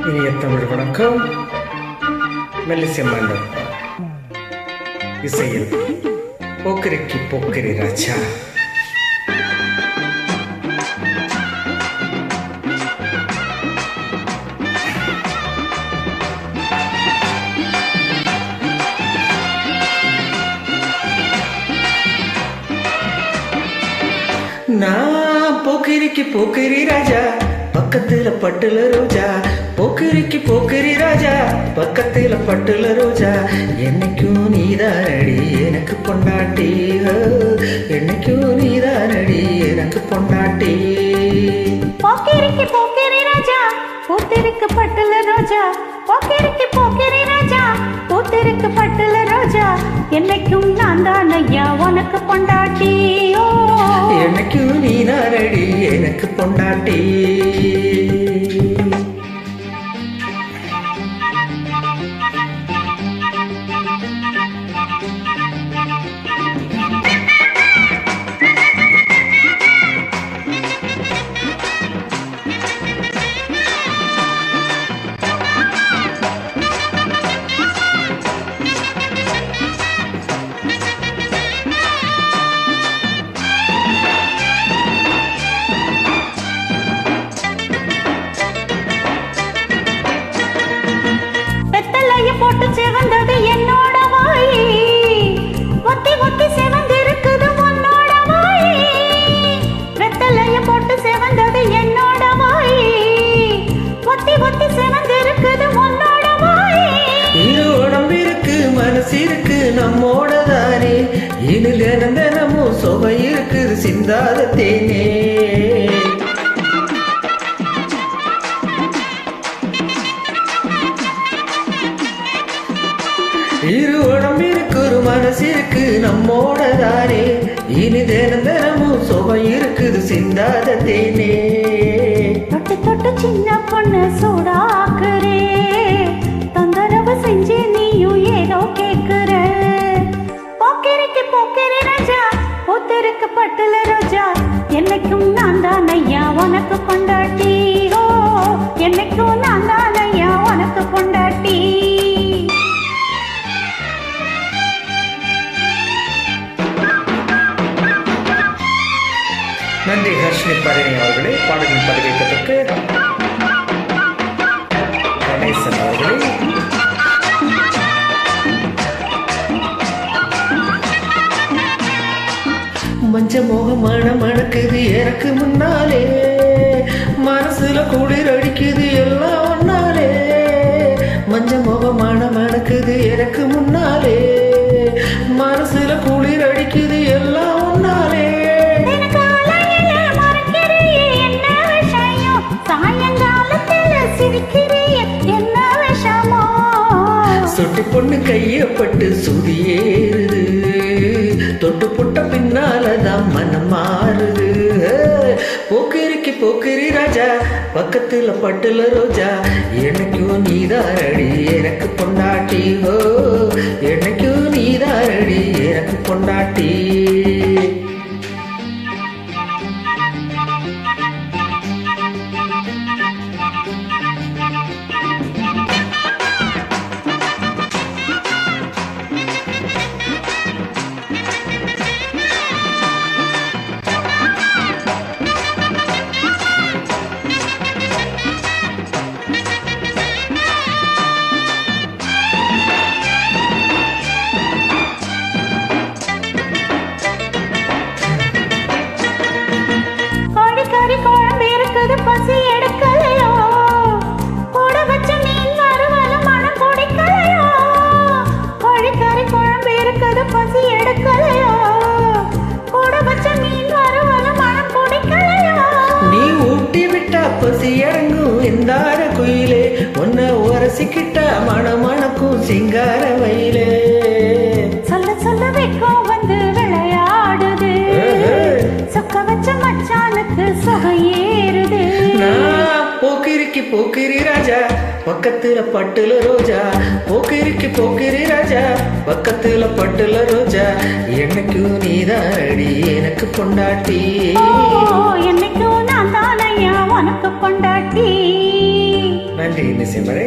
இனிய தமிழ் வணக்கம். மெல்லிசெம்மாண்ட இசையில் போக்கிரிக்கு போக்கிரி ராஜா. நான் போக்கிரிக்கு போக்கிரி ராஜா, பக்கத்துல பட்டுல ரோஜா. போக்கிரிக்கு போக்கிரி ராஜா, பக்கத்துல பட்டுல ரோஜா. என்னைக்கும் நீதானடி எனக்கு பொண்டாட்டி, என்னைக்கும் நீதானடி எனக்கு பொண்டாட்டி. போக்கிரிக்கு போக்கிரி ராஜா, பூத்திருக்கு பட்டுல ரோஜா. போக்கிரிக்கு போக்கிரி ராஜா, பூத்திருக்கு பட்டுல ரோஜா. என்னைக்கும் நான் தான் ஐயா உனக்கு பொண்டாட்டி. என்னைக்கும் நீதானடி எனக்கு பொண்டாட்டி. போட்டு செவந்தது என்னோட வாய், ஒத்தி ஒத்தி செவந்திருக்குது உன்னோட வாய். வெத்தலைய போட்டு செவந்தது என்னோட வாய், ஒத்தி ஒத்தி செவந்திருக்குது உன்னோட வாய். இரு உடம்பு இருக்கு மனசு இருக்கு நம்மோட தானே, இனில் தினமும் சுவை இருக்குது சிந்தாத தேனே. இரு உடம்பு இருக்கு ஒரு மனசு இருக்கு நம்மோட தானே, இனி தினமும் சுவை இருக்குது சிந்தாத தேனே. தொட்டு தொட்டு சின்ன பொண்ணு சூடாக்குறே, தொந்தரவு செஞ்சு நீயும் ஏதோ கேக்குற. போக்கிரிக்கு போக்கிரி ராஜா, பூத்திருக்கு பட்டுல ரோஜா. என்னைக்கும் நான் தான் ஐயா உனக்கு பொண்டாட்டி. என்னைக்கும் நான் தான் ஐயா உனக்கு பொண்டாட்டி. நன்றி ஹர்ஷினி பரணி அவர்களே. பாடலின் பதிவேற்றதற்கு கணேசன் அவர்களே. மஞ்ச மோகமான மணக்குது எனக்கு முன்னாலே, மனசுல குளிர் அடிக்குது எல்லாம் ஒன்னாலே. மஞ்ச மோகமான மணக்குது எனக்கு முன்னாலே, மனசுல குளிர் அடிக்குது எல்லாம் ஒன்னாலே. சொட்டு பொண்ணு கையப்பட்டு சுதியேறுது, தொட்டு புட்ட பின்னாலதான் மனம் மாறுது. போக்கிரிக்கு போக்கிரி ராஜா, பக்கத்துல பட்டுல ரோஜா. என்னைக்கும் நீதாரடி எனக்கு பொண்டாட்டி. என்னைக்கும் நீதாரடி எனக்கு பொண்டாட்டி. பசி எடுக்கலையோ, கூட வச்ச மீன் வறுவலும் மனம் பிடிக்கலையோ. கோழிக்கறி குழம்பு இருக்குது பசி எடுக்கலையோ, கூட வச்ச மீன் வறுவலும் மனம் பிடிக்கலையோ. நீ ஊட்டி விட்டா பசி இறங்கும் இந்தார குயிலே, உன்னை உரசிக்கிட்ட மணமணக்கும் சிங்கார வயலே. சொல்ல சொல்ல வெக்கம் வந்து விளையாடுது, சொக்க வச்ச மச்சானுக்கு சுகையேறுது. போக்கிரிக்கு போக்கிரி ராஜா, பக்கத்துல பட்டுல ரோஜா. போக்கிரிக்கு போக்கிரி ராஜா, பக்கத்துல பட்டுல ரோஜா. என்னைக்கும் நீதானடி எனக்கு பொண்டாட்டி. என்னைக்கும் நான் தானையா உனக்கு பொண்டாட்டி. நன்றி இன்னிசை மழை.